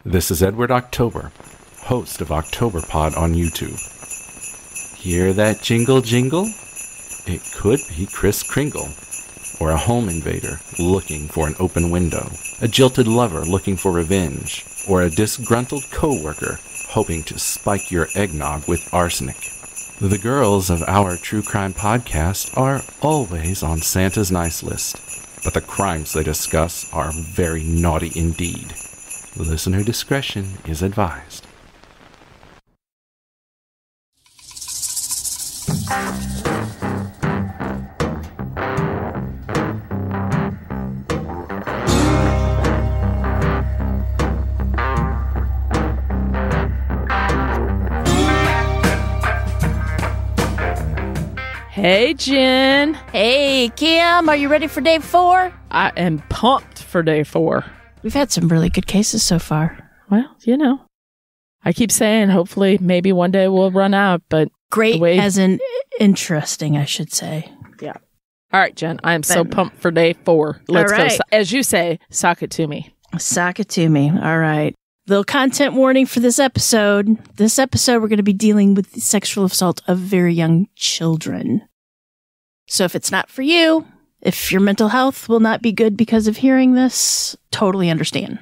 This is Edward October, host of Octoberpod on YouTube. Hear that jingle jingle? It could be Kris Kringle, or a home invader looking for an open window, a jilted lover looking for revenge, or a disgruntled coworker hoping to spike your eggnog with arsenic. The girls of our true crime podcast are always on Santa's nice list, but the crimes they discuss are very naughty indeed. Listener discretion is advised. Hey, Jen. Hey, Kim. Are you ready for day 4? I am pumped for day 4. We've had some really good cases so far. Well, you know, I keep saying hopefully maybe one day we'll run out, but great as in interesting, I should say. Yeah. All right, Jen, I am so pumped for day 4. Let's go. As you say, sock it to me. Sock it to me. All right. Little content warning for this episode. This episode, we're going to be dealing with the sexual assault of very young children. So if it's not for you, if your mental health will not be good because of hearing this, totally understand.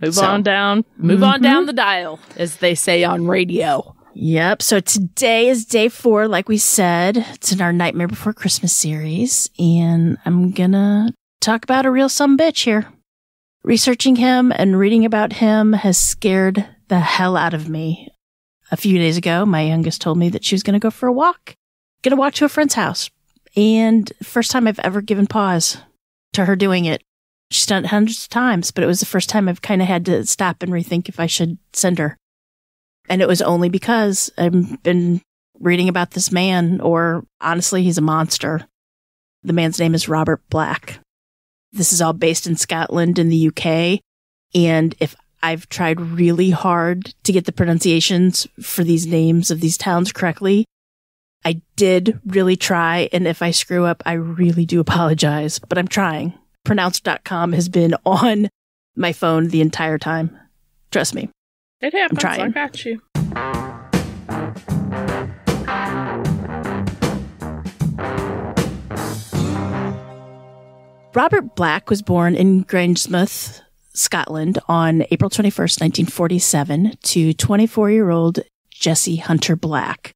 Move on down the dial, as they say on radio. Yep. So today is day 4, like we said. It's in our Nightmare Before Christmas series. And I'm going to talk about a real sumbitch here. Researching him and reading about him has scared the hell out of me. A few days ago, my youngest told me that she was going to go for a walk. Going to walk to a friend's house. And first time I've ever given pause to her doing it. She's done it hundreds of times, but it was the first time I've kind of had to stop and rethink if I should send her. And it was only because I've been reading about this man, or honestly, he's a monster. The man's name is Robert Black. This is all based in Scotland in the UK. And if I've tried really hard to get the pronunciations for these names of these towns correctly, I did really try. And if I screw up, I really do apologize, but I'm trying. Pronounce.com has been on my phone the entire time. Trust me. It happens. I'm trying. I got you. Robert Black was born in Grangemouth, Scotland on April 21st, 1947 to 24-year-old Jessie Hunter Black.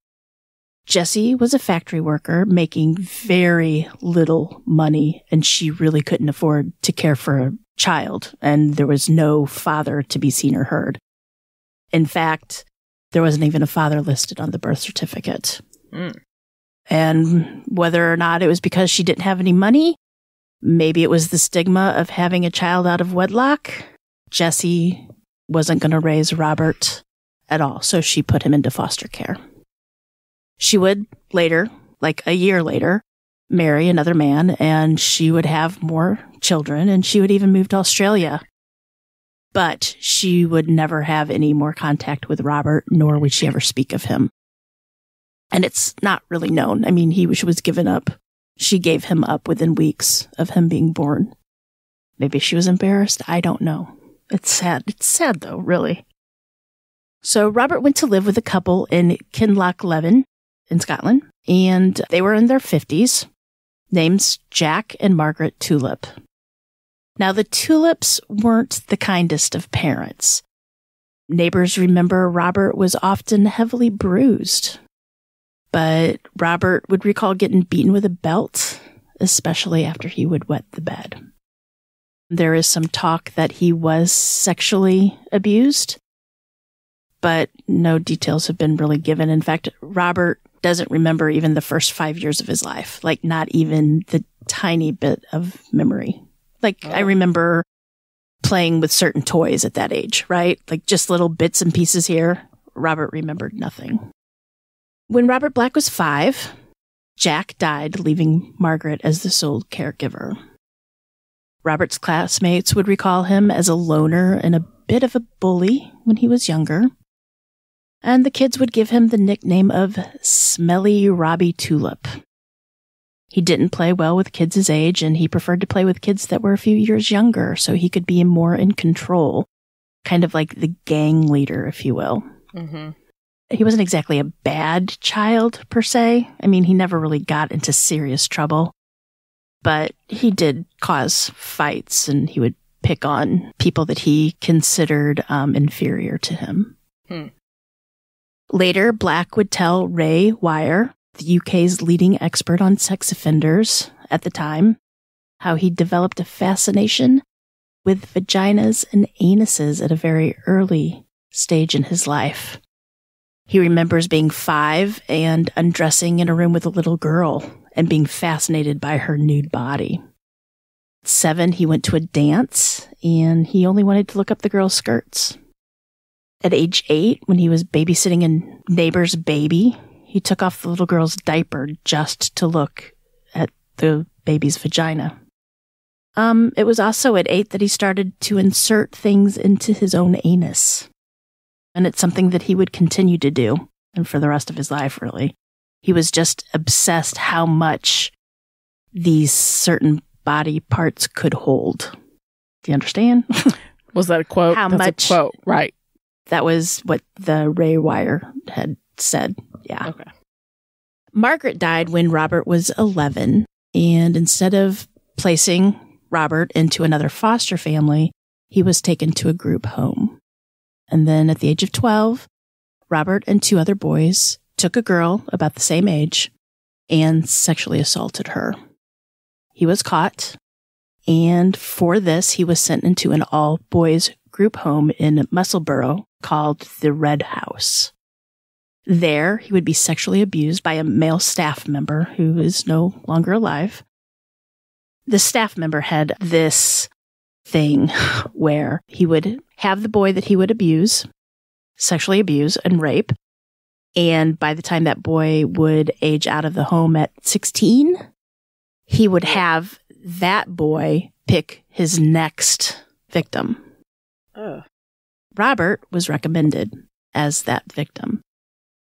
Jessie was a factory worker making very little money, and she really couldn't afford to care for a child, and there was no father to be seen or heard. In fact, there wasn't even a father listed on the birth certificate. And whether or not it was because she didn't have any money, maybe it was the stigma of having a child out of wedlock, Jessie wasn't going to raise Robert at all, so she put him into foster care. She would later, like a year later, marry another man, and she would have more children, and she would even move to Australia. But she would never have any more contact with Robert, nor would she ever speak of him. And it's not really known. I mean, he was given up. She gave him up within weeks of him being born. Maybe she was embarrassed. I don't know. It's sad. It's sad, though, really. So Robert went to live with a couple in Kinlochleven in Scotland, and they were in their 50s, names Jack and Margaret Tulip. Now, the Tulips weren't the kindest of parents. Neighbors remember Robert was often heavily bruised, but Robert would recall getting beaten with a belt, especially after he would wet the bed. There is some talk that he was sexually abused, but no details have been really given. In fact, Robert doesn't remember even the first 5 years of his life, like not even the tiny bit of memory. I remember playing with certain toys at that age, right? Like just little bits and pieces here. Robert remembered nothing. When Robert Black was 5, Jack died, leaving Margaret as the sole caregiver. Robert's classmates would recall him as a loner and a bit of a bully when he was younger. And the kids would give him the nickname of Smelly Robbie Tulip. He didn't play well with kids his age, and he preferred to play with kids that were a few years younger so he could be more in control. kind of like the gang leader, if you will. Mm-hmm. He wasn't exactly a bad child, per se. I mean, he never really got into serious trouble. But he did cause fights, and he would pick on people that he considered inferior to him. Later, Black would tell Ray Wire, the UK's leading expert on sex offenders at the time, how he developed a fascination with vaginas and anuses at a very early stage in his life. He remembers being 5 and undressing in a room with a little girl and being fascinated by her nude body. At 7, he went to a dance, and he only wanted to look up the girl's skirts. At age 8, when he was babysitting a neighbor's baby, he took off the little girl's diaper just to look at the baby's vagina. It was also at 8 that he started to insert things into his own anus. And it's something that he would continue to do, and for the rest of his life, really. He was just obsessed how much these certain body parts could hold. Do you understand? Was that a quote? How That's much? A quote, right. That was what the Ray Wire had said. Yeah. Okay. Margaret died when Robert was 11, and instead of placing Robert into another foster family, he was taken to a group home. And then at the age of 12, Robert and 2 other boys took a girl about the same age and sexually assaulted her. He was caught, and for this, he was sent into an all-boys group home in Musselburgh called the Red House. There, he would be sexually abused by a male staff member who is no longer alive. The staff member had this thing where he would have the boy that he would abuse, sexually abuse, and rape. And by the time that boy would age out of the home at 16, he would have that boy pick his next victim. Robert was recommended as that victim.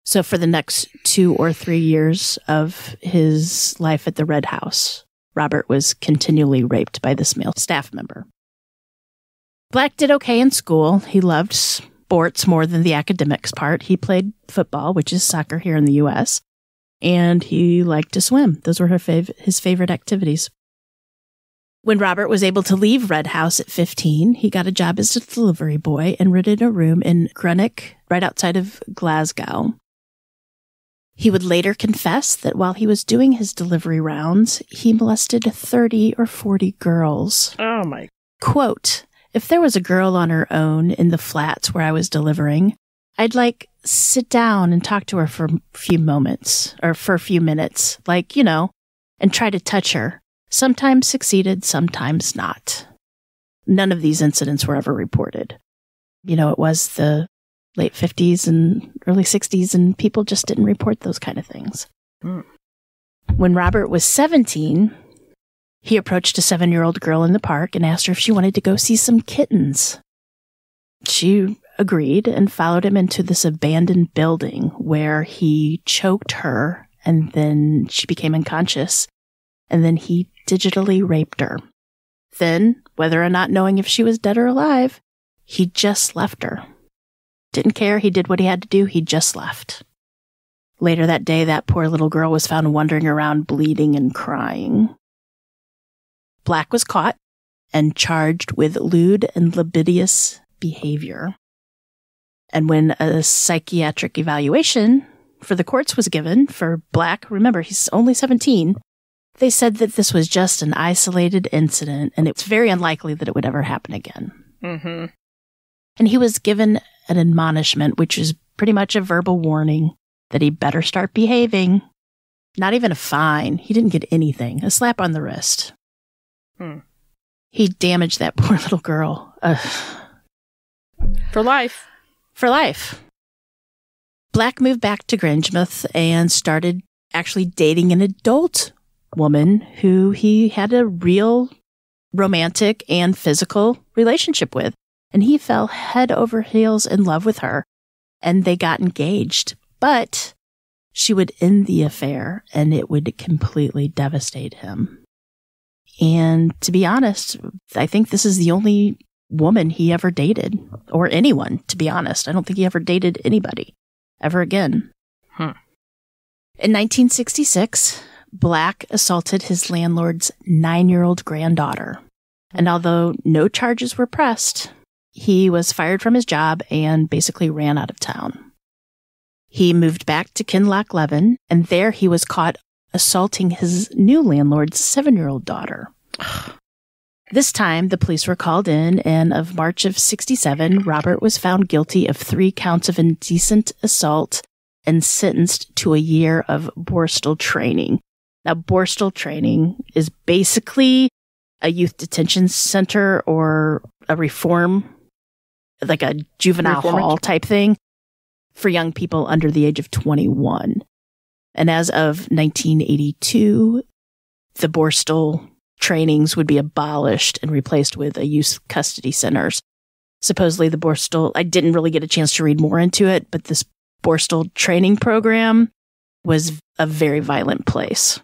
So for the next 2 or 3 years of his life at the Red House, Robert was continually raped by this male staff member. Black did okay in school. He loved sports more than the academics part. He played football, which is soccer here in the U.S., and he liked to swim. Those were his favorite activities. When Robert was able to leave Red House at 15, he got a job as a delivery boy and rented a room in Greenock, right outside of Glasgow. He would later confess that while he was doing his delivery rounds, he molested 30 or 40 girls. Oh, my. Quote, "If there was a girl on her own in the flats where I was delivering, I'd sit down and talk to her for a few moments, or for a few minutes, and try to touch her. Sometimes succeeded, sometimes not." None of these incidents were ever reported. It was the late 50s and early 60s, and people just didn't report those kind of things. When Robert was 17, he approached a 7-year-old girl in the park and asked her if she wanted to go see some kittens. She agreed and followed him into this abandoned building where he choked her, and then she became unconscious, and then he digitally raped her. Then, whether or not knowing if she was dead or alive, he just left her. Didn't care. He did what he had to do. He just left. Later that day, that poor little girl was found wandering around bleeding and crying. Black was caught and charged with lewd and libidinous behavior. And when a psychiatric evaluation for the courts was given for Black, remember, he's only 17, they said that this was just an isolated incident, and it's very unlikely that it would ever happen again. Mm-hmm. And he was given an admonishment, which is pretty much a verbal warning that he better start behaving. Not even a fine. He didn't get anything. A slap on the wrist. He damaged that poor little girl. For life. For life. Black moved back to Grangemouth and started actually dating an adult woman who he had a real romantic and physical relationship with. And he fell head over heels in love with her, and they got engaged. But she would end the affair, and it would completely devastate him. And to be honest, I think this is the only woman he ever dated, or anyone, to be honest. I don't think he ever dated anybody ever again. In 1966, Black assaulted his landlord's 9-year-old granddaughter. And although no charges were pressed, he was fired from his job and basically ran out of town. He moved back to Kinloch Leven, and there he was caught assaulting his new landlord's 7-year-old daughter. This time, the police were called in, and of March of 67, Robert was found guilty of 3 counts of indecent assault and sentenced to a year of Borstal training. Now, Borstal training is basically a youth detention center or a reform, like a juvenile hall type thing for young people under the age of 21. And as of 1982, the Borstal trainings would be abolished and replaced with a youth custody centers. Supposedly the Borstal, I didn't really get a chance to read more into it, but this Borstal training program was a very violent place.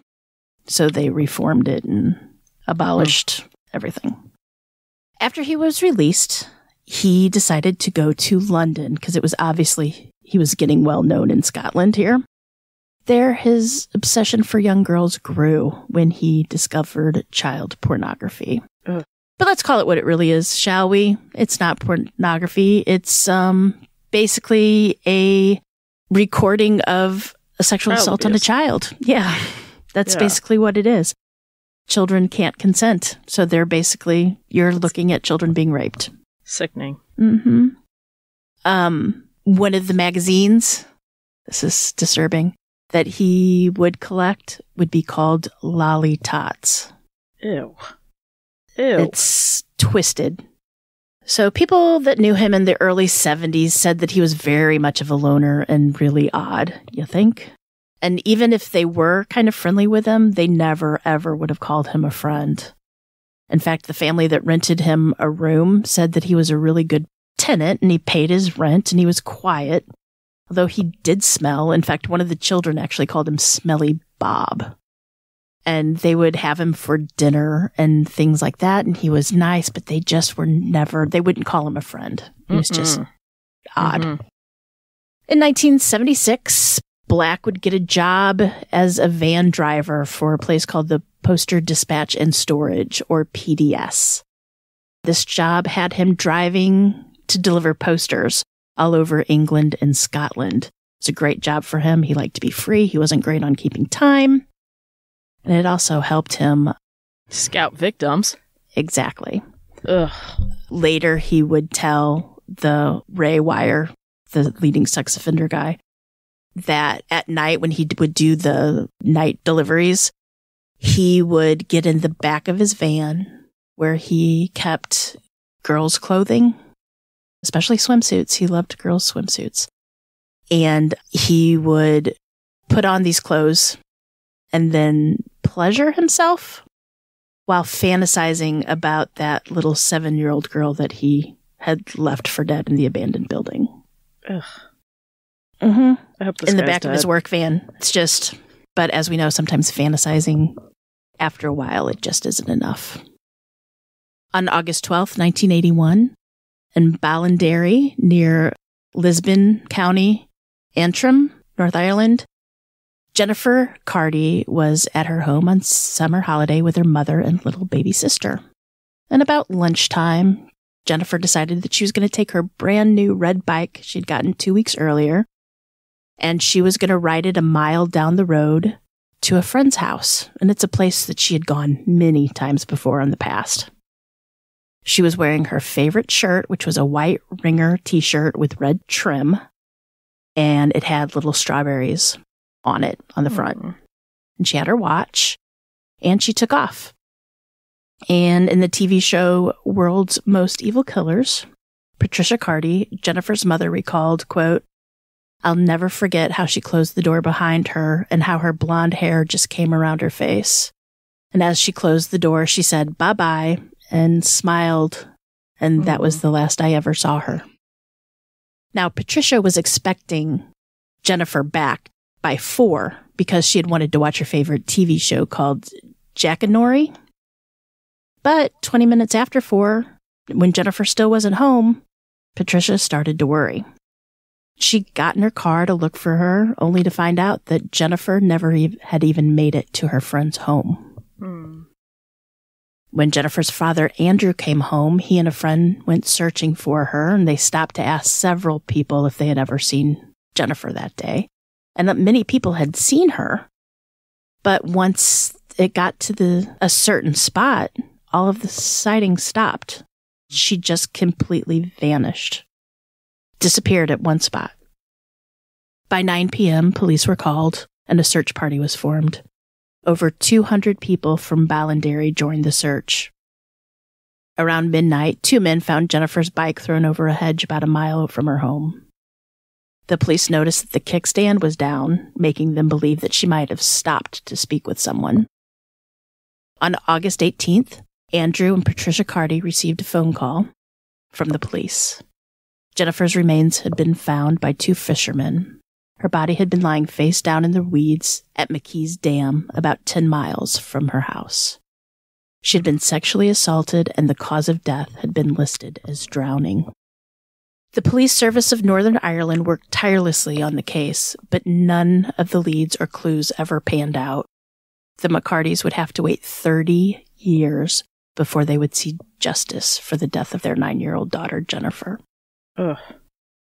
So they reformed it and abolished everything. After he was released, he decided to go to London because it was obviously he was getting well known in Scotland here. There, his obsession for young girls grew when he discovered child pornography. But let's call it what it really is, shall we? It's not pornography. It's basically a recording of a sexual assault on a child. Yeah, that's basically what it is. Children can't consent. So they're basically, you're looking at children being raped. Sickening. Mm-hmm. One of the magazines, this is disturbing, that he would collect would be called Lolly Tots. Ew. It's twisted. So people that knew him in the early 70s said that he was very much of a loner and really odd, you think? And even if they were kind of friendly with him, they never, ever would have called him a friend. In fact, the family that rented him a room said that he was a really good tenant and he paid his rent and he was quiet. Although he did smell. In fact, one of the children actually called him Smelly Bob. And they would have him for dinner and things like that. And he was nice, but they just were never, they wouldn't call him a friend. He was just odd. In 1976, Black would get a job as a van driver for a place called the Poster Dispatch and Storage, or PDS. This job had him driving to deliver posters all over England and Scotland. It's a great job for him. He liked to be free. He wasn't great on keeping time. And it also helped him scout victims. Exactly. Ugh. Later, he would tell the Ray Wire, the leading sex offender guy, that at night when he would do the night deliveries, he would get in the back of his van where he kept girls' clothing, especially swimsuits. He loved girls' swimsuits. And he would put on these clothes and then pleasure himself while fantasizing about that little 7-year-old girl that he had left for dead in the abandoned building. Ugh. Mm-hmm. I hope this in the guy's back dead. of his work van. It's just, but as we know, sometimes fantasizing, after a while, it just isn't enough. On August 12th, 1981, in Ballinderry, near Lisbon County, Antrim, North Ireland, Jennifer Cardy was at her home on summer holiday with her mother and little baby sister. And about lunchtime, Jennifer decided that she was going to take her brand new red bike she'd gotten 2 weeks earlier, and she was going to ride it a mile down the road to a friend's house. And it's a place that she had gone many times before in the past. She was wearing her favorite shirt, which was a white Ringer t-shirt with red trim, and it had little strawberries on it on the front. And she had her watch, and she took off. And in the TV show World's Most Evil Killers, Patricia Cardy, Jennifer's mother, recalled, quote, "I'll never forget how she closed the door behind her and how her blonde hair just came around her face. And as she closed the door, she said, 'Bye-bye,' and smiled, and that was the last I ever saw her." Now, Patricia was expecting Jennifer back by 4 because she had wanted to watch her favorite TV show called Jack and Nori. But 20 minutes after 4, When Jennifer still wasn't home, Patricia started to worry. She got in her car to look for her, only to find out that Jennifer never had even made it to her friend's home. When Jennifer's father, Andrew, came home, he and a friend went searching for her, and they stopped to ask several people if they had ever seen Jennifer that day, and that many people had seen her. But once it got to a certain spot, all of the sightings stopped. She just completely vanished. Disappeared at one spot. By 9 p.m., police were called and a search party was formed. Over 200 people from Ballinderry joined the search. Around midnight, 2 men found Jennifer's bike thrown over a hedge about a mile from her home. The police noticed that the kickstand was down, making them believe that she might have stopped to speak with someone. On August 18th, Andrew and Patricia Carty received a phone call from the police. Jennifer's remains had been found by 2 fishermen. Her body had been lying face down in the weeds at McKee's Dam, about 10 miles from her house. She had been sexually assaulted, and the cause of death had been listed as drowning. The Police Service of Northern Ireland worked tirelessly on the case, but none of the leads or clues ever panned out. The McCartys would have to wait 30 years before they would see justice for the death of their 9-year-old daughter, Jennifer. Ugh.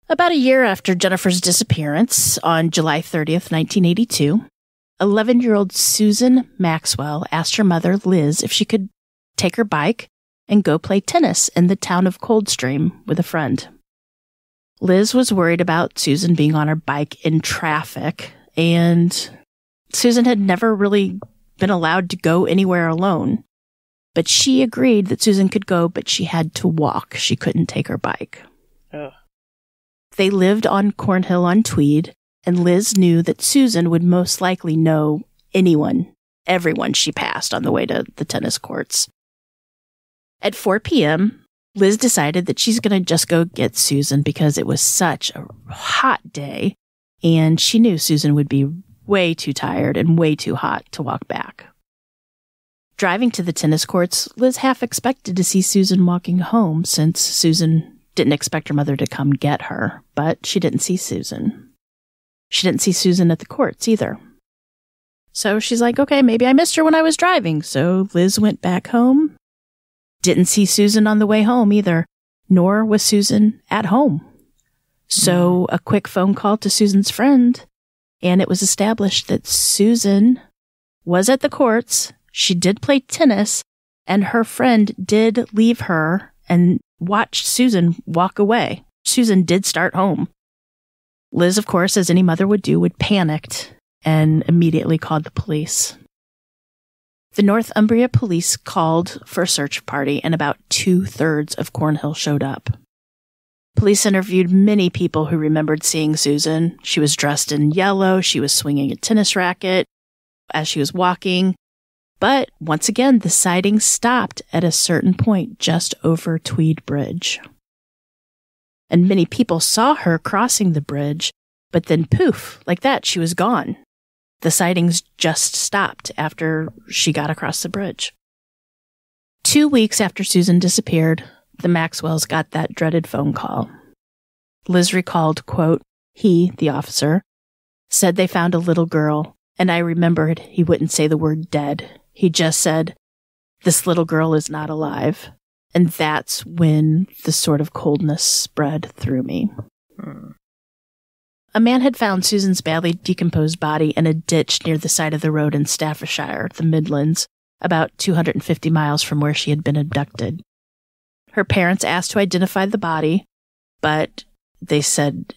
About a year after Jennifer's disappearance, on July 30th, 1982, 11-year-old Susan Maxwell asked her mother, Liz, if she could take her bike and go play tennis in the town of Coldstream with a friend. Liz was worried about Susan being on her bike in traffic, and Susan had never really been allowed to go anywhere alone. But she agreed that Susan could go, but she had to walk. She couldn't take her bike. Ugh. They lived on Cornhill on Tweed, and Liz knew that Susan would most likely know everyone she passed on the way to the tennis courts. At 4 p.m., Liz decided that she's going to just go get Susan because it was such a hot day, and she knew Susan would be way too tired and way too hot to walk back. Driving to the tennis courts, Liz half expected to see Susan walking home since Susan didn't expect her mother to come get her, but she didn't see Susan. She didn't see Susan at the courts either. So she's like, okay, maybe I missed her when I was driving. So Liz went back home. Didn't see Susan on the way home either, nor was Susan at home. So a quick phone call to Susan's friend, and it was established that Susan was at the courts. She did play tennis, and her friend did leave her and watched Susan walk away. Susan did start home. Liz, of course, as any mother would do, panicked and immediately called the police. The Northumbria police called for a search party, and about 2/3 of Cornhill showed up. Police interviewed many people who remembered seeing Susan. She was dressed in yellow. She was swinging a tennis racket as she was walking. But once again, the sighting stopped at a certain point just over Tweed Bridge. And many people saw her crossing the bridge, but then poof, like that, she was gone. The sightings just stopped after she got across the bridge. 2 weeks after Susan disappeared, the Maxwells got that dreaded phone call. Liz recalled, quote, he, the officer, said they found a little girl, and I remembered he wouldn't say the word dead. He just said, this little girl is not alive. And that's when the sort of coldness spread through me. A man had found Susan's badly decomposed body in a ditch near the side of the road in Staffordshire, the Midlands, about 250 miles from where she had been abducted. Her parents asked to identify the body, but they said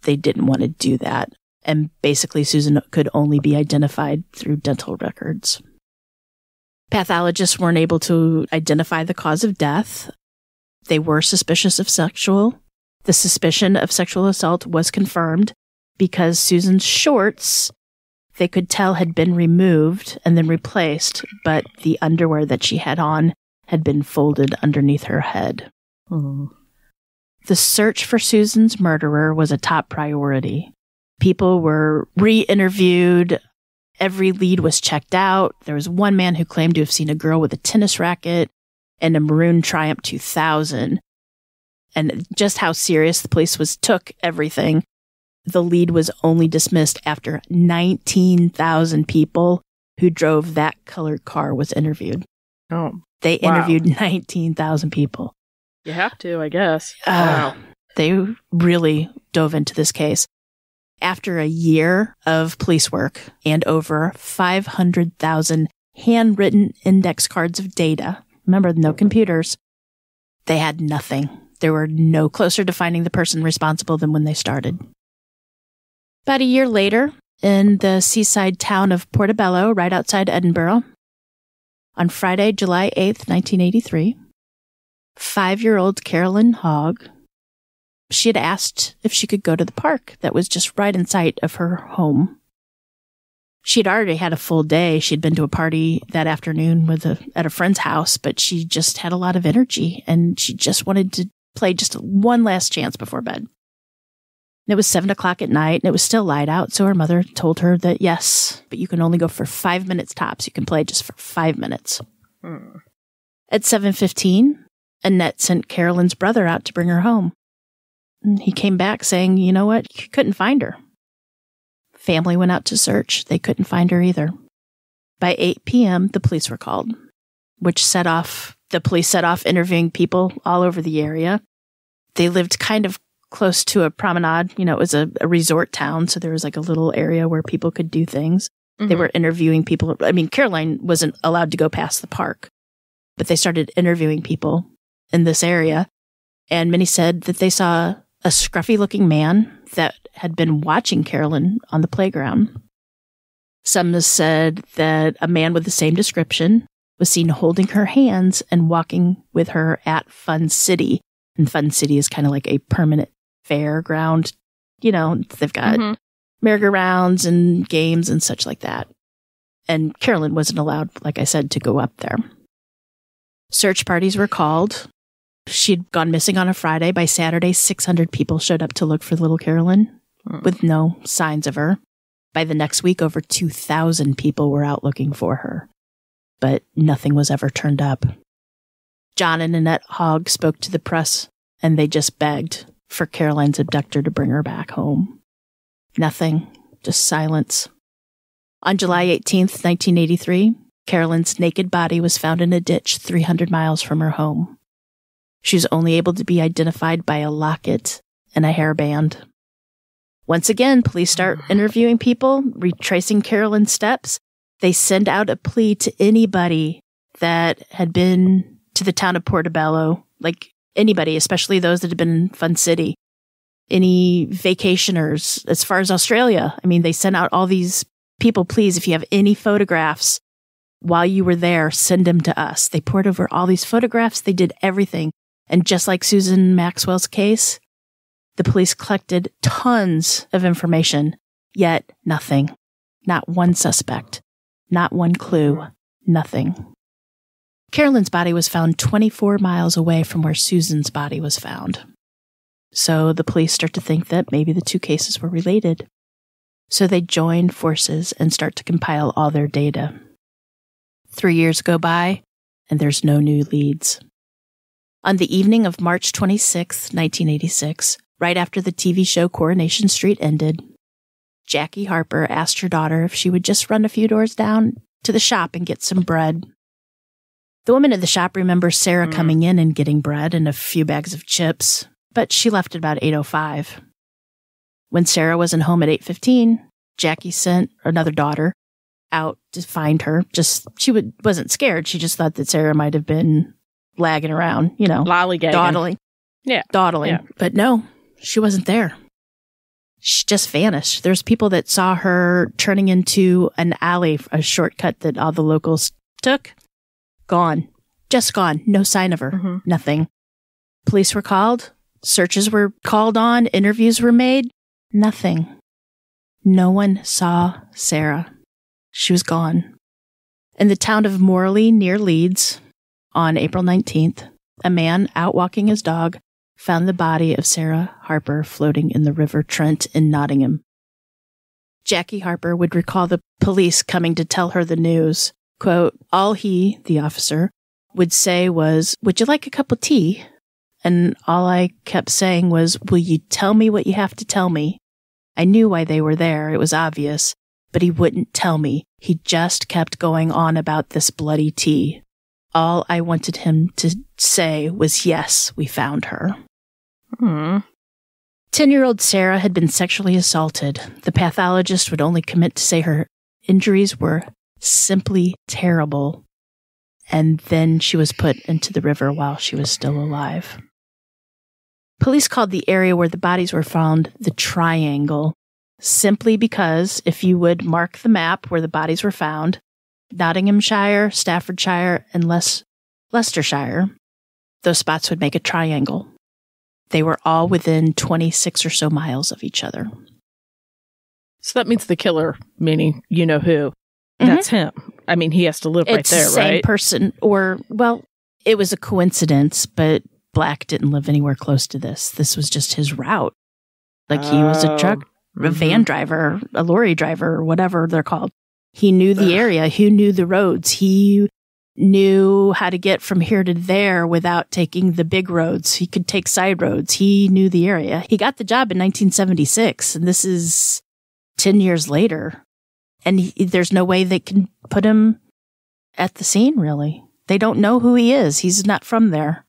they didn't want to do that. And basically, Susan could only be identified through dental records. Pathologists weren't able to identify the cause of death. They were suspicious of The suspicion of sexual assault was confirmed because Susan's shorts, they could tell, had been removed and then replaced, but the underwear that she had on had been folded underneath her head. The search for Susan's murderer was a top priority. People were re-interviewed. Every lead was checked out. There was one man who claimed to have seen a girl with a tennis racket and a maroon Triumph 2000. And just how serious the police took everything. The lead was only dismissed after 19,000 people who drove that colored car was interviewed. Oh, they interviewed 19,000 people. You have to, I guess. Wow. They really dove into this case. After a year of police work and over 500,000 handwritten index cards of data, remember, no computers, they had nothing. They were no closer to finding the person responsible than when they started. About a year later, in the seaside town of Portobello, right outside Edinburgh, on Friday, July 8th, 1983, 5-year-old Carolyn Hogg, she had asked if she could go to the park that was just right in sight of her home. She'd already had a full day. She'd been to a party that afternoon at a friend's house, but she just had a lot of energy, and she just wanted to play just one last chance before bed. It was 7 o'clock at night, and it was still light out, so her mother told her that yes, but you can only go for 5 minutes tops. You can play just for 5 minutes. At 7:15, Annette sent Carolyn's brother out to bring her home. And he came back saying, you know what, you couldn't find her. Family went out to search. They couldn't find her either. By 8 p.m., the police were called, which the police set off interviewing people all over the area. They lived kind of close to a promenade. It was a resort town, so there was like a little area where people could do things. Mm-hmm. They were interviewing people. I mean, Caroline wasn't allowed to go past the park, but they started interviewing people in this area. And many said that they saw a scruffy-looking man that had been watching Carolyn on the playground. Some said that a man with the same description was seen holding her hands and walking with her at Fun City. And Fun City is kind of like a permanent fairground. They've got merry-go-rounds and games and such like that. And Carolyn wasn't allowed, like I said, to go up there. Search parties were called. She'd gone missing on a Friday. By Saturday, 600 people showed up to look for little Carolyn with no signs of her. By the next week, over 2,000 people were out looking for her, but nothing was ever turned up. John and Annette Hogg spoke to the press, and they just begged for Caroline's abductor to bring her back home. Nothing, just silence. On July 18th, 1983, Carolyn's naked body was found in a ditch 300 miles from her home. She was only able to be identified by a locket and a hairband. Once again, police start interviewing people, retracing Carolyn's steps. They send out a plea to anybody that had been to the town of Portobello, like anybody, especially those that had been in Fun City, any vacationers as far as Australia. I mean, they sent out all these people, please, if you have any photographs while you were there, send them to us. They poured over all these photographs. They did everything. And just like Susan Maxwell's case, the police collected tons of information, yet nothing. Not one suspect. Not one clue. Nothing. Carolyn's body was found 24 miles away from where Susan's body was found. So the police start to think that maybe the two cases were related. So they join forces and start to compile all their data. 3 years go by, and there's no new leads. On the evening of March 26, 1986, right after the TV show Coronation Street ended, Jackie Harper asked her daughter if she would just run a few doors down to the shop and get some bread. The woman at the shop remembers Sarah coming in and getting bread and a few bags of chips, but she left at about 8:05. When Sarah wasn't home at 8:15, Jackie sent another daughter out to find her. She wasn't scared. She just thought that Sarah might have been lagging around, lollygagging. Dawdling. Yeah. Dawdling. Yeah. But no, she wasn't there. She just vanished. There's people that saw her turning into an alley, a shortcut that all the locals took. Gone. Just gone. No sign of her. Nothing. Police were called. Searches were called on. Interviews were made. Nothing. No one saw Sarah. She was gone. In the town of Morley near Leeds, on April 19th, a man out walking his dog found the body of Sarah Harper floating in the River Trent in Nottingham. Jackie Harper would recall the police coming to tell her the news. Quote, all he, the officer, would say was, "Would you like a cup of tea?" And all I kept saying was, "Will you tell me what you have to tell me?" I knew why they were there. It was obvious. But he wouldn't tell me. He just kept going on about this bloody tea. All I wanted him to say was, "Yes, we found her." 10-year-old Sarah had been sexually assaulted. The pathologist would only commit to say her injuries were simply terrible. And then she was put into the river while she was still alive. Police called the area where the bodies were found the Triangle, simply because if you would mark the map where the bodies were found, Nottinghamshire, Staffordshire, and Leicestershire, those spots would make a triangle. They were all within 26 or so miles of each other. So that means the killer, meaning you know who, that's him. I mean, he has to live right there, right? It's the same person, or, well, it was a coincidence, but Black didn't live anywhere close to this. This was just his route. Like, he was a truck, a van driver, a lorry driver, or whatever they're called. He knew the area. He knew the roads. He knew how to get from here to there without taking the big roads. He could take side roads. He knew the area. He got the job in 1976, and this is 10 years later. And there's no way they can put him at the scene, really. They don't know who he is. He's not from there.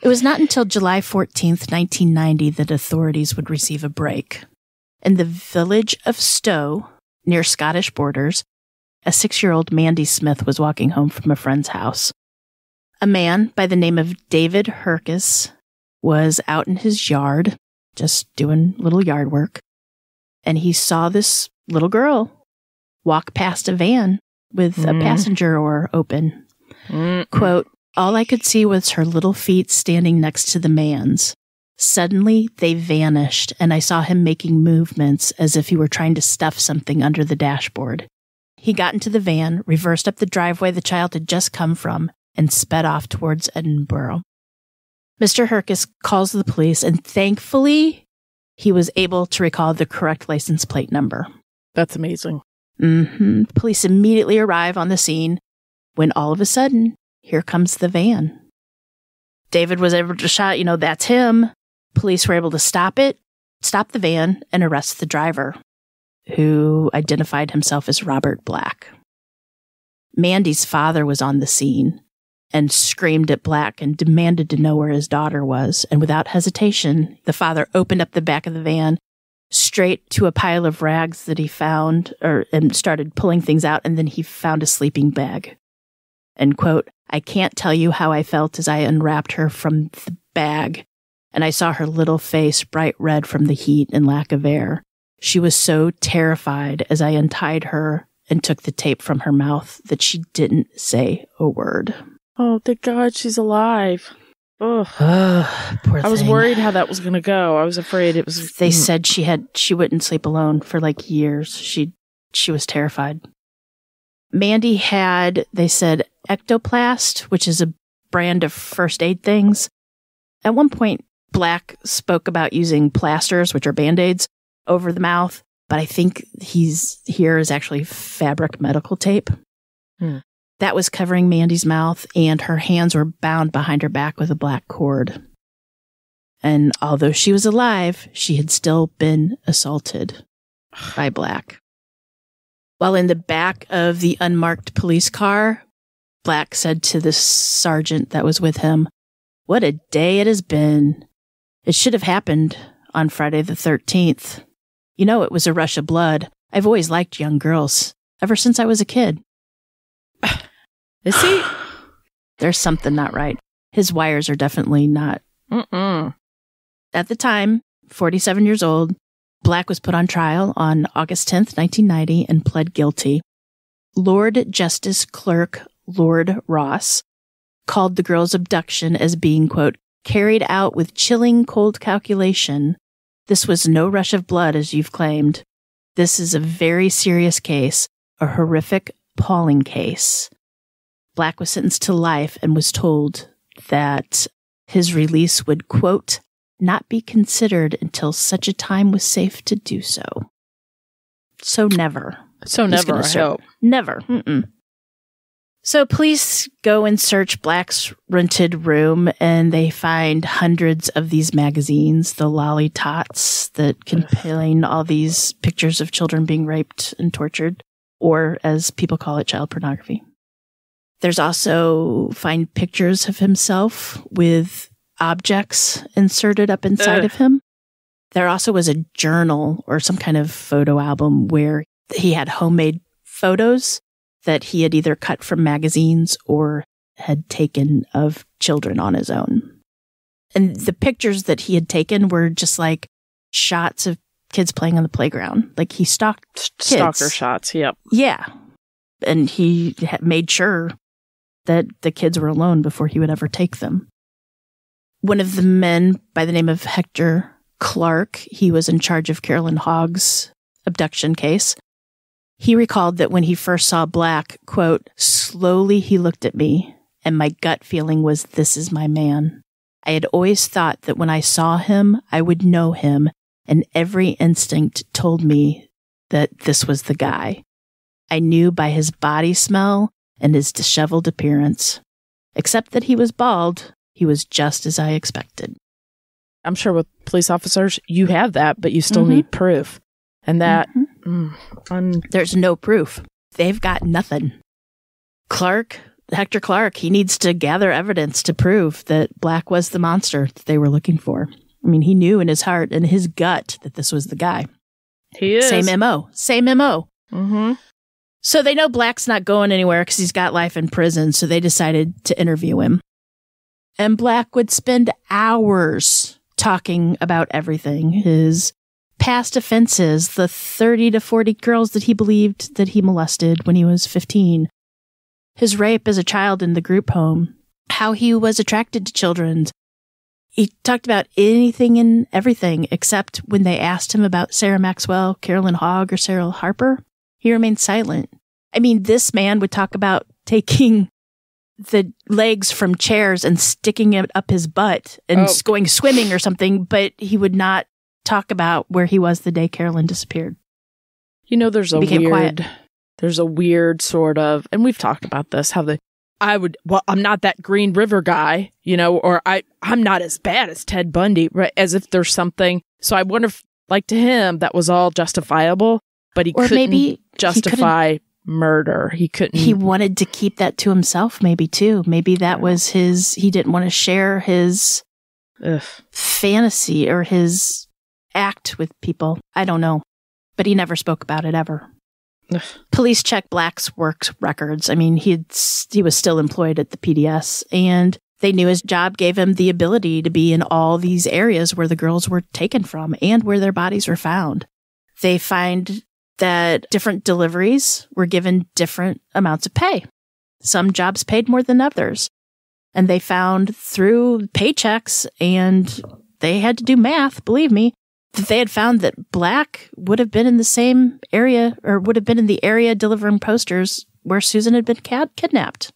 It was not until July 14th, 1990, that authorities would receive a break. In the village of Stowe, near Scottish borders, a 6-year-old Mandy Smith was walking home from a friend's house. A man by the name of David Herkes was out in his yard, just doing little yard work, and he saw this little girl walk past a van with a passenger door open. Quote, "All I could see was her little feet standing next to the man's. Suddenly, they vanished, and I saw him making movements as if he were trying to stuff something under the dashboard. He got into the van, reversed up the driveway the child had just come from, and sped off towards Edinburgh." Mr. Herkes calls the police, and thankfully, he was able to recall the correct license plate number. That's amazing. Police immediately arrive on the scene when all of a sudden, here comes the van. David was able to shout, that's him. Police were able to stop the van, and arrest the driver, who identified himself as Robert Black. Mandy's father was on the scene and screamed at Black and demanded to know where his daughter was. And without hesitation, the father opened up the back of the van straight to a pile of rags that he found, and started pulling things out, and then he found a sleeping bag. And quote, "I can't tell you how I felt as I unwrapped her from the bag, and I saw her little face bright red from the heat and lack of air. She was so terrified as I untied her and took the tape from her mouth that she didn't say a word." Oh, thank God she's alive. Ugh. Poor I was thing. worried how that was going to go. I was afraid it was... They said she wouldn't sleep alone for like years. She was terrified. Mandy had, they said, ectoplast, which is a brand of first aid things. At one point, Black spoke about using plasters, which are Band-Aids, over the mouth, but I think here is actually fabric medical tape. That was covering Mandy's mouth, and her hands were bound behind her back with a black cord. And although she was alive, she had still been assaulted by Black. While in the back of the unmarked police car, Black said to the sergeant that was with him, "What a day it has been. It should have happened on Friday the 13th. It was a rush of blood. I've always liked young girls, ever since I was a kid." Is he? There's something not right. His wires are definitely not. At the time, 47 years old, Black was put on trial on August 10th, 1990, and pled guilty. Lord Justice Clerk Lord Ross called the girl's abduction as being, quote, carried out with chilling cold calculation. This was no rush of blood, as you've claimed. This is a very serious case, a horrific, appalling case. Black was sentenced to life and was told that his release would, quote, not be considered until such a time was safe to do so. So never. So never, I hope. Never. Mm-mm. So police go and search Black's rented room, and they find hundreds of these magazines, the lolly tots that contain all these pictures of children being raped and tortured, or as people call it, child pornography. There's also find pictures of himself with objects inserted up inside of him. There also was a journal or some kind of photo album where he had homemade photos that he had either cut from magazines or had taken of children on his own. And the pictures that he had taken were just like shots of kids playing on the playground. Like he stalked kids. Stalker shots, yep. Yeah. And he made sure that the kids were alone before he would ever take them. One of the men by the name of Hector Clark, he was in charge of Carolyn Hogg's abduction case. He recalled that when he first saw Black, quote, slowly he looked at me, and my gut feeling was, this is my man. I had always thought that when I saw him, I would know him, and every instinct told me that this was the guy. I knew by his body smell and his disheveled appearance. Except that he was bald, he was just as I expected. I'm sure with police officers, you have that, but you still need proof. And that... There's no proof. They've got nothing. Hector Clark, he needs to gather evidence to prove that Black was the monster that they were looking for. I mean, he knew in his heart and his gut that this was the guy. He is. Same MO. Mm-hmm. So they know Black's not going anywhere because he's got life in prison, so they decided to interview him. And Black would spend hours talking about everything. His past offenses, the 30 to 40 girls that he believed that he molested when he was 15, his rape as a child in the group home, how he was attracted to children. He talked about anything and everything except when they asked him about Sarah Maxwell, Carolyn Hogg, or Sarah Harper. He remained silent. I mean, this man would talk about taking the legs from chairs and sticking it up his butt and going swimming or something, but he would not talk about where he was the day Carolyn disappeared. You know, there's a weird sort of, and we've talked about this, I'm not that Green River guy, you know, or I'm not as bad as Ted Bundy, right? As if there's something. So I wonder if, like, to him, that was all justifiable, but he couldn't justify murder. He couldn't. He wanted to keep that to himself, maybe, too. Maybe that was he didn't want to share his fantasy or his act with people. I don't know. But he never spoke about it ever. Police checked Black's work records. I mean, he was still employed at the PDS, and they knew his job gave him the ability to be in all these areas where the girls were taken from and where their bodies were found. They find that different deliveries were given different amounts of pay. Some jobs paid more than others. And they found through paychecks, and they had to do math, believe me, that they had found that Black would have been in the same area, or would have been in the area delivering posters where Susan had been kidnapped.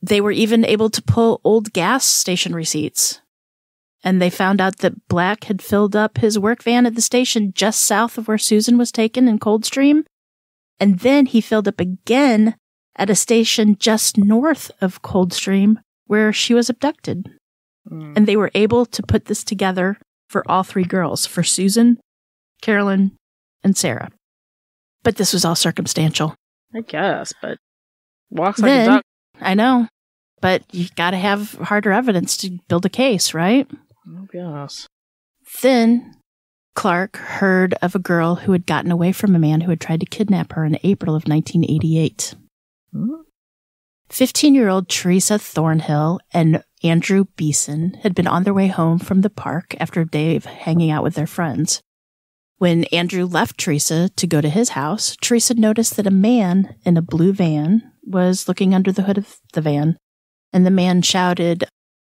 They were even able to pull old gas station receipts. And they found out that Black had filled up his work van at the station just south of where Susan was taken in Coldstream. And then he filled up again at a station just north of Coldstream where she was abducted. And they were able to put this together for all three girls, for Susan, Carolyn, and Sarah. But this was all circumstantial. I guess, but walks like a duck. I know. But you got to have harder evidence to build a case, right? Oh, gosh. Then Clark heard of a girl who had gotten away from a man who had tried to kidnap her in April of 1988. 15-year-old Teresa Thornhill and Andrew Beeson had been on their way home from the park after a day of hanging out with their friends. When Andrew left Teresa to go to his house, Teresa noticed that a man in a blue van was looking under the hood of the van, and the man shouted,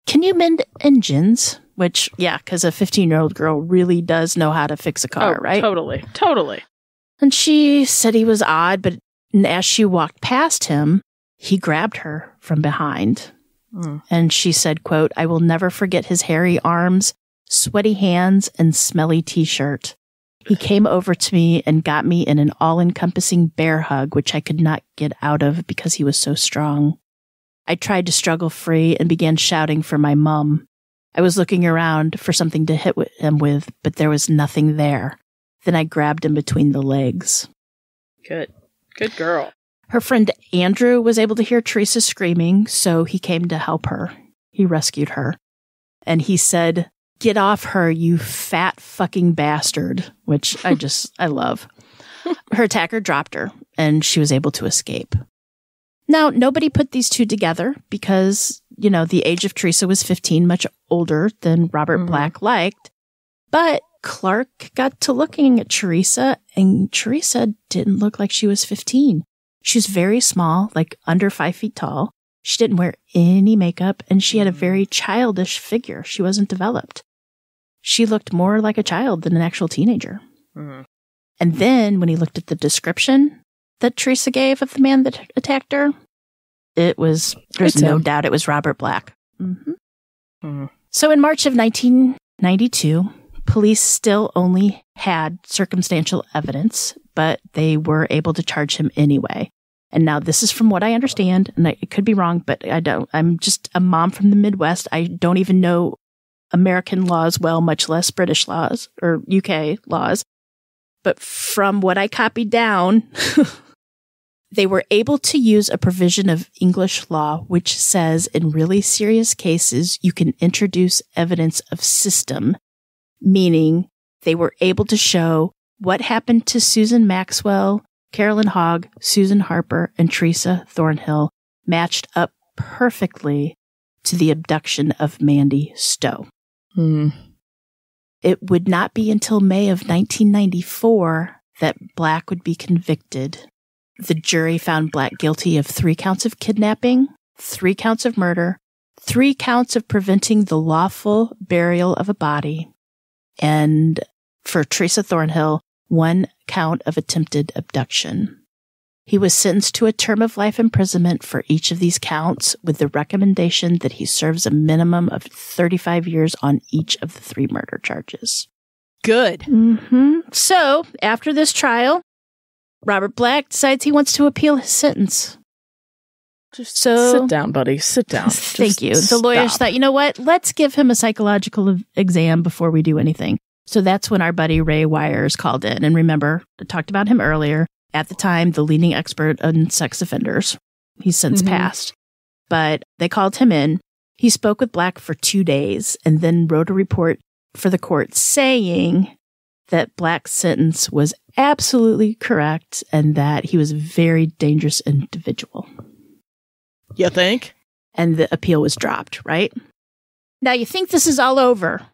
can you mend engines? Which, yeah, because a 15-year-old girl really does know how to fix a car, right? Totally. And she said he was odd, but as she walked past him, he grabbed her from behind. And she said, quote, "I will never forget his hairy arms, sweaty hands, and smelly t-shirt. He came over to me and got me in an all-encompassing bear hug, which I could not get out of because he was so strong. I tried to struggle free and began shouting for my mom. I was looking around for something to hit him with, but there was nothing there. Then I grabbed him between the legs." Good girl. Her friend Andrew was able to hear Teresa screaming, so he came to help her. He rescued her. And he said, "Get off her, you fat fucking bastard," which I love. Her attacker dropped her, and she was able to escape. Now, nobody put these two together because, the age of Teresa was 15, much older than Robert Black liked. But Clark got to looking at Teresa, and Teresa didn't look like she was 15. She was very small, like under 5 feet tall. She didn't wear any makeup, and she had a very childish figure. She wasn't developed. She looked more like a child than an actual teenager. And then when he looked at the description that Teresa gave of the man that attacked her, there's no doubt it was Robert Black. So in March of 1992, police still only had circumstantial evidence, but they were able to charge him anyway. And now this is from what I understand, and it could be wrong, but I'm just a mom from the Midwest. I don't even know American laws well, much less British laws or UK laws. But from what I copied down, they were able to use a provision of English law which says in really serious cases, you can introduce evidence of system, meaning they were able to show what happened to Susan Maxwell, Carolyn Hogg, Susan Harper, and Teresa Thornhill matched up perfectly to the abduction of Mandy Stowe. It would not be until May of 1994 that Black would be convicted. The jury found Black guilty of 3 counts of kidnapping, 3 counts of murder, 3 counts of preventing the lawful burial of a body, and for Teresa Thornhill, 1 count of attempted abduction. He was sentenced to a term of life imprisonment for each of these counts, with the recommendation that he serves a minimum of 35 years on each of the 3 murder charges. Good. So, after this trial, Robert Black decides he wants to appeal his sentence. Just sit down, buddy. Sit down. Thank you. The lawyers thought, you know what? Let's give him a psychological exam before we do anything. So that's when our buddy Ray Wires called in. And remember, I talked about him earlier. At the time, the leading expert on sex offenders. He's since passed. But they called him in. He spoke with Black for 2 days and then wrote a report for the court saying that Black's sentence was absolutely correct and that he was a very dangerous individual. You think? And the appeal was dropped, right? Now, you think this is all over.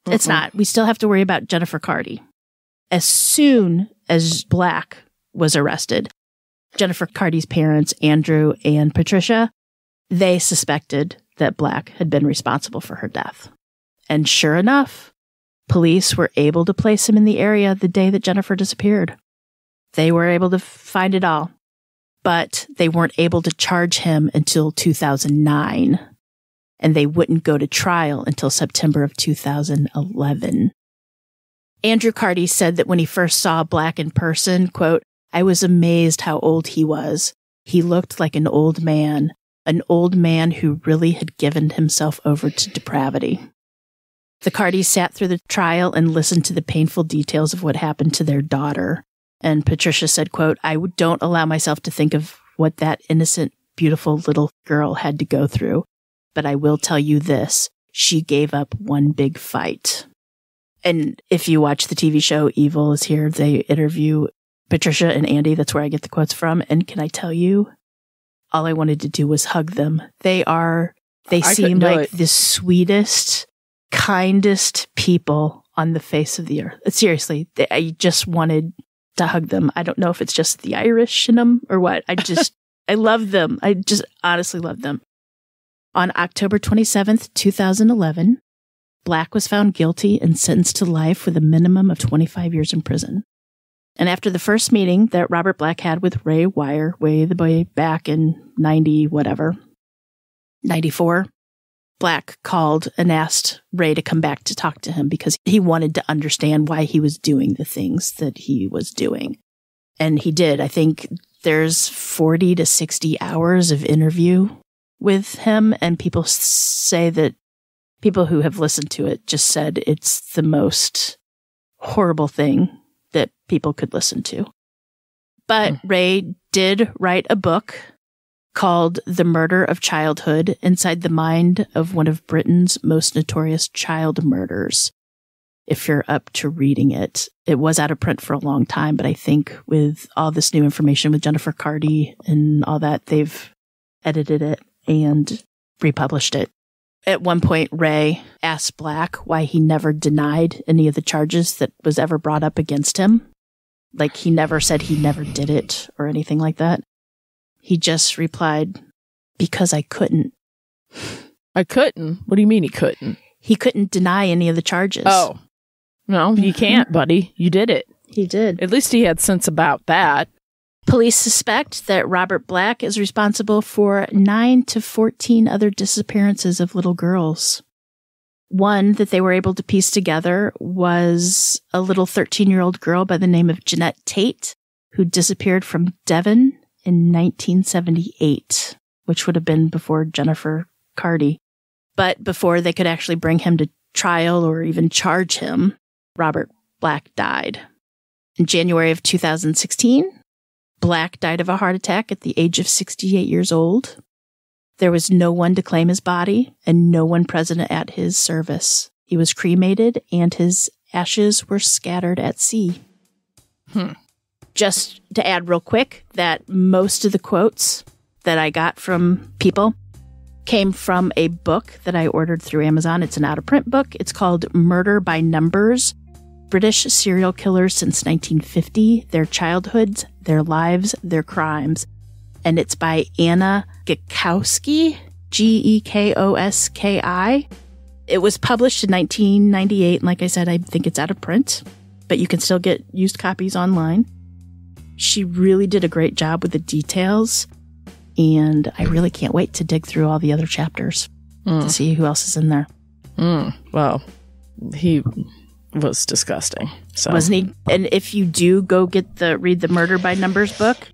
It's not. We still have to worry about Jennifer Carty. As soon as Black was arrested, Jennifer Carty's parents, Andrew and Patricia, they suspected that Black had been responsible for her death. And sure enough, police were able to place him in the area the day that Jennifer disappeared. They were able to find it all, but they weren't able to charge him until 2009. And they wouldn't go to trial until September of 2011. Andrew Carty said that when he first saw Black in person, quote, "I was amazed how old he was. He looked like an old man who really had given himself over to depravity." The Cardys sat through the trial and listened to the painful details of what happened to their daughter. And Patricia said, quote, "I don't allow myself to think of what that innocent, beautiful little girl had to go through. But I will tell you this, she gave up one big fight." And if you watch the TV show Evil is Here, they interview Patricia and Andy. That's where I get the quotes from. And can I tell you, all I wanted to do was hug them. They seem like the sweetest, kindest people on the face of the earth. Seriously, I just wanted to hug them. I don't know if it's just the Irish in them or what. I love them. I just honestly love them. On October 27th, 2011, Black was found guilty and sentenced to life with a minimum of 25 years in prison. And after the first meeting that Robert Black had with Ray Wire, way the way back in 94, Black called and asked Ray to come back to talk to him because he wanted to understand why he was doing the things that he was doing. And he did. I think there's 40 to 60 hours of interview with him, and people say that people who have listened to it just said it's the most horrible thing that people could listen to. But Ray did write a book called The Murder of Childhood Inside the Mind of One of Britain's Most Notorious Child Murders. If you're up to reading it. It was out of print for a long time, but I think with all this new information with Jennifer Cardy and all that, they've edited it and republished it. At one point, Ray asked Black why he never denied any of the charges that was ever brought up against him. Like, he never said he never did it or anything like that. He just replied, because I couldn't. I couldn't? What do you mean he couldn't? He couldn't deny any of the charges. Oh. No, you can't, buddy. You did it. He did. At least he had sense about that. Police suspect that Robert Black is responsible for 9 to 14 other disappearances of little girls. One that they were able to piece together was a little 13-year-old girl by the name of Jeanette Tate, who disappeared from Devon in 1978, which would have been before Jennifer Cardy. But before they could actually bring him to trial or even charge him, Robert Black died. In January of 2016, Black died of a heart attack at the age of 68 years old. There was no one to claim his body and no one present at his service. He was cremated and his ashes were scattered at sea. Just to add real quick that most of the quotes that I got from people came from a book that I ordered through Amazon. It's an out-of-print book. It's called Murder by Numbers, British Serial Killers Since 1950, Their Childhoods, Their Lives, Their Crimes. And it's by Anna Gekowski, Gekoski. It was published in 1998. And like I said, I think it's out of print, but you can still get used copies online. She really did a great job with the details. And I really can't wait to dig through all the other chapters to see who else is in there. Well, he was disgusting. So. Wasn't he? And if you do go read the Murder by Numbers book,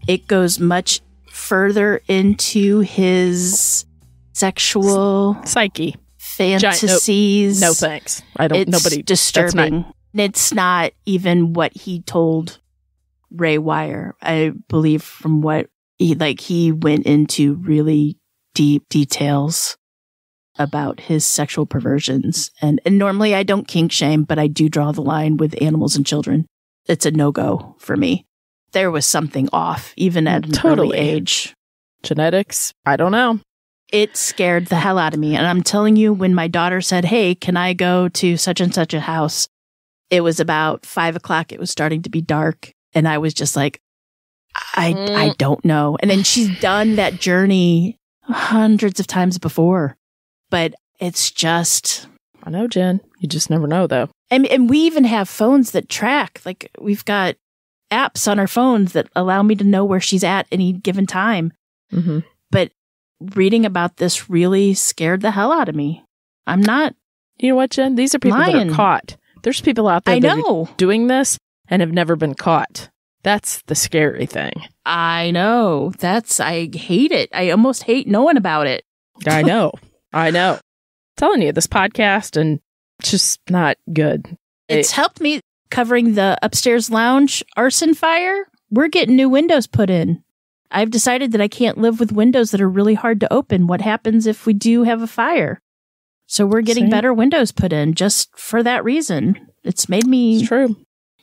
it goes much further into his sexual psyche fantasies. No thanks. I don't. It's disturbing. It's not even what he told Ray Wire. I believe from what he went into really deep details about his sexual perversions. And normally I don't kink shame, but I do draw the line with animals and children. It's a no-go for me. There was something off, even at an early age. Genetics, I don't know. It scared the hell out of me. And I'm telling you, when my daughter said, hey, can I go to such and such a house? It was about 5:00. It was starting to be dark. And I was just like, I don't know. And then she's done that journey hundreds of times before. But it's just... I know, Jen. You just never know, though. And we even have phones that track. Like, we've got apps on our phones that allow me to know where she's at any given time. Mm-hmm. But reading about this really scared the hell out of me. I'm not... You know what, Jen? These are people that are caught. There's people out there that are doing this and have never been caught. That's the scary thing. I know. I hate it. I almost hate knowing about it. I know. I'm telling you, this podcast, and it's just not good. It's helped me covering the upstairs lounge arson fire. We're getting new windows put in. I've decided that I can't live with windows that are really hard to open. What happens if we do have a fire? So we're getting better windows put in just for that reason. It's made me... It's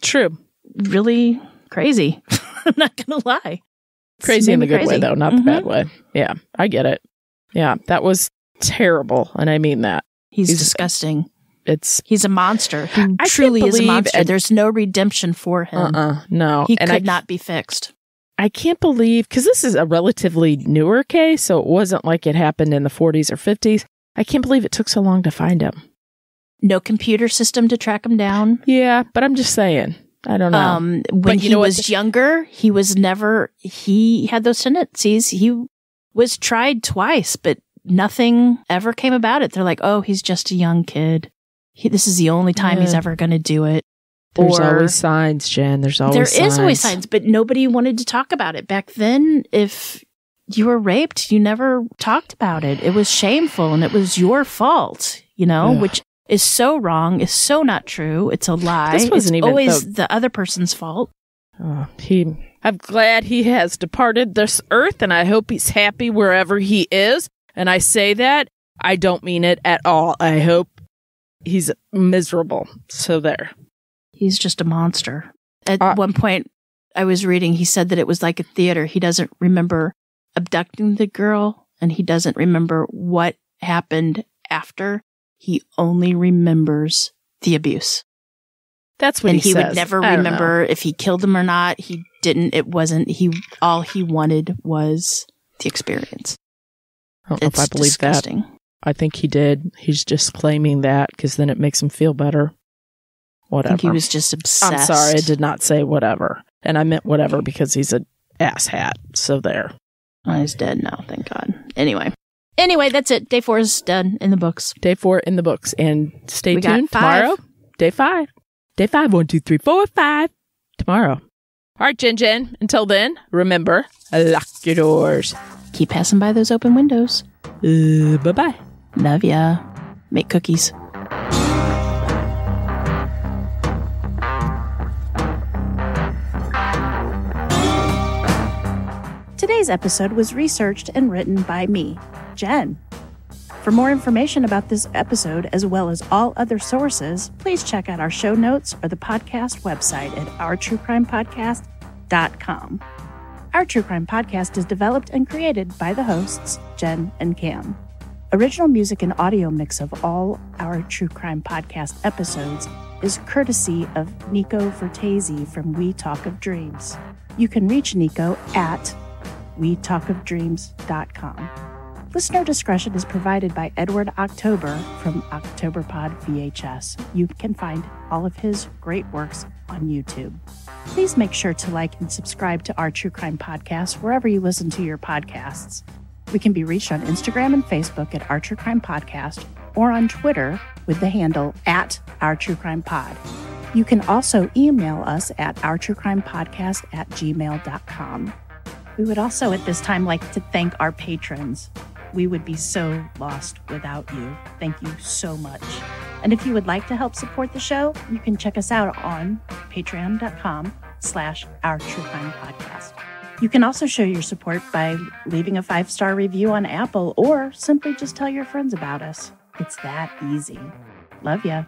true. Really crazy. I'm not going to lie. Crazy in the good way, though, not the bad way. Yeah, I get it. Yeah, that was terrible, and I mean that. He's disgusting. He's a monster. He truly is a monster. There's no redemption for him. No. He could not be fixed. I can't believe, because this is a relatively newer case, so it wasn't like it happened in the 40s or 50s. I can't believe it took so long to find him. No computer system to track him down. Yeah, but I'm just saying. I don't know. When he was younger, he had those tendencies. He was tried twice, but nothing ever came about it. They're like, oh, he's just a young kid. This is the only time he's ever going to do it. There's always signs, Jen. There is always signs, but nobody wanted to talk about it. Back then, if you were raped, you never talked about it. It was shameful and it was your fault, which is so wrong, is so not true. It's a lie. It's always the other person's fault. I'm glad he has departed this earth, and I hope he's happy wherever he is. And I say that, I don't mean it at all. I hope he's miserable. So there. He's just a monster. At one point, I was reading, he said that it was like a theater. He doesn't remember abducting the girl, and he doesn't remember what happened after. He only remembers the abuse. That's what he says. And he would never remember if he killed him or not. He didn't. It wasn't. All he wanted was the experience. I don't know if I believe disgusting. That. I think he did. He's just claiming that because then it makes him feel better. Whatever. I think he was just obsessed. I'm sorry, I did not say whatever. And I meant whatever because he's an asshat. So there. Oh, he's dead now, thank God. Anyway, that's it. Day 4 is done in the books. Day 4 in the books. And stay tuned tomorrow. Day 5. Day 5. 1, 2, 3, 4, 5. Tomorrow. All right, Jen. Until then, remember, lock your doors. Keep passing by those open windows. Bye-bye. Love ya. Make cookies. Today's episode was researched and written by me, Jen. For more information about this episode, as well as all other sources, please check out our show notes or the podcast website at ourtruecrimepodcast.com. Our True Crime Podcast is developed and created by the hosts, Jen and Cam. Original music and audio mix of all our True Crime Podcast episodes is courtesy of Nico from We Talk of Dreams. You can reach Nico at wetalkofdreams.com. Listener discretion is provided by Edward October from OctoberPod VHS. You can find all of his great works on YouTube. Please make sure to like and subscribe to our True Crime Podcast wherever you listen to your podcasts. We can be reached on Instagram and Facebook at Our True Crime Podcast or on Twitter with the handle at Our True Crime Pod. You can also email us at ourtruecrimepodcast@gmail.com. We would also at this time like to thank our patrons. We would be so lost without you. Thank you so much. And if you would like to help support the show, you can check us out on patreon.com/OurTrueCrimePodcast. You can also show your support by leaving a 5-star review on Apple or simply just tell your friends about us. It's that easy. Love ya.